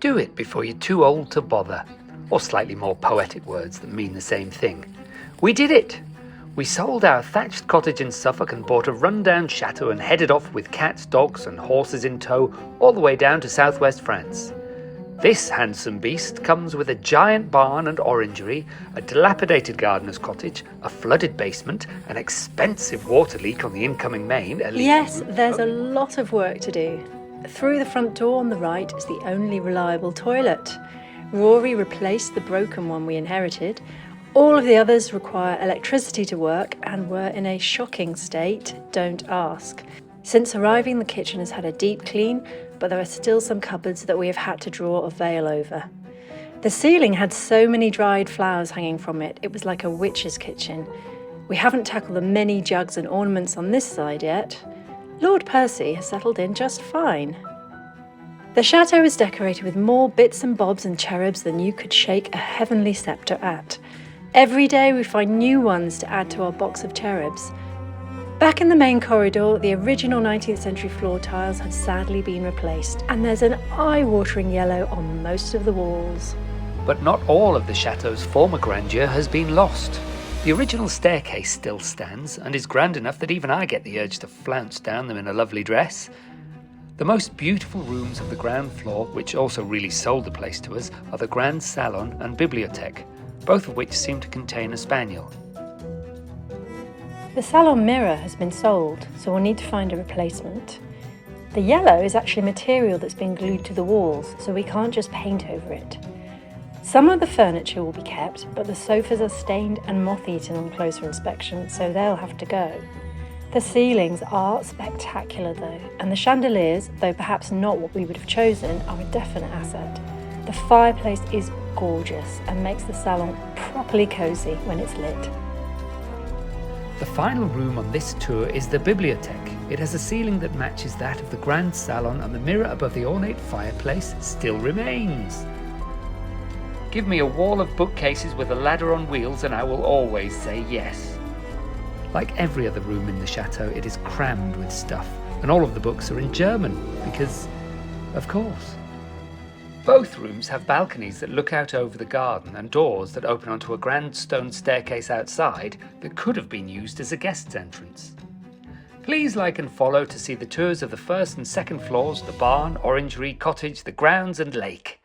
Do it before you're too old to bother. Or slightly more poetic words that mean the same thing. We did it! We sold our thatched cottage in Suffolk and bought a run-down chateau and headed off with cats, dogs and horses in tow all the way down to southwest France. This handsome beast comes with a giant barn and orangery, a dilapidated gardener's cottage, a flooded basement, an expensive water leak on the incoming main, Yes, there's a lot of work to do. Through the front door on the right is the only reliable toilet. Rory replaced the broken one we inherited. All of the others require electricity to work and were in a shocking state, don't ask. Since arriving, the kitchen has had a deep clean, but there are still some cupboards that we have had to draw a veil over. The ceiling had so many dried flowers hanging from it, it was like a witch's kitchen. We haven't tackled the many jugs and ornaments on this side yet. Lord Percy has settled in just fine. The chateau is decorated with more bits and bobs and cherubs than you could shake a heavenly sceptre at. Every day we find new ones to add to our box of cherubs. Back in the main corridor, the original 19th century floor tiles have sadly been replaced, and there's an eye-watering yellow on most of the walls. But not all of the chateau's former grandeur has been lost. The original staircase still stands and is grand enough that even I get the urge to flounce down them in a lovely dress. The most beautiful rooms of the ground floor, which also really sold the place to us, are the grand salon and bibliothèque, both of which seem to contain a spaniel. The salon mirror has been sold, so we'll need to find a replacement. The yellow is actually material that's been glued to the walls, so we can't just paint over it. Some of the furniture will be kept, but the sofas are stained and moth-eaten on closer inspection, so they'll have to go. The ceilings are spectacular though, and the chandeliers, though perhaps not what we would have chosen, are a definite asset. The fireplace is gorgeous and makes the salon properly cosy when it's lit. The final room on this tour is the bibliothèque. It has a ceiling that matches that of the grand salon, and the mirror above the ornate fireplace still remains. Give me a wall of bookcases with a ladder on wheels and I will always say yes. Like every other room in the chateau, it is crammed with stuff, and all of the books are in German, because, of course. Both rooms have balconies that look out over the garden and doors that open onto a grand stone staircase outside that could have been used as a guest's entrance. Please like and follow to see the tours of the first and second floors, the barn, orangery, cottage, the grounds and lake.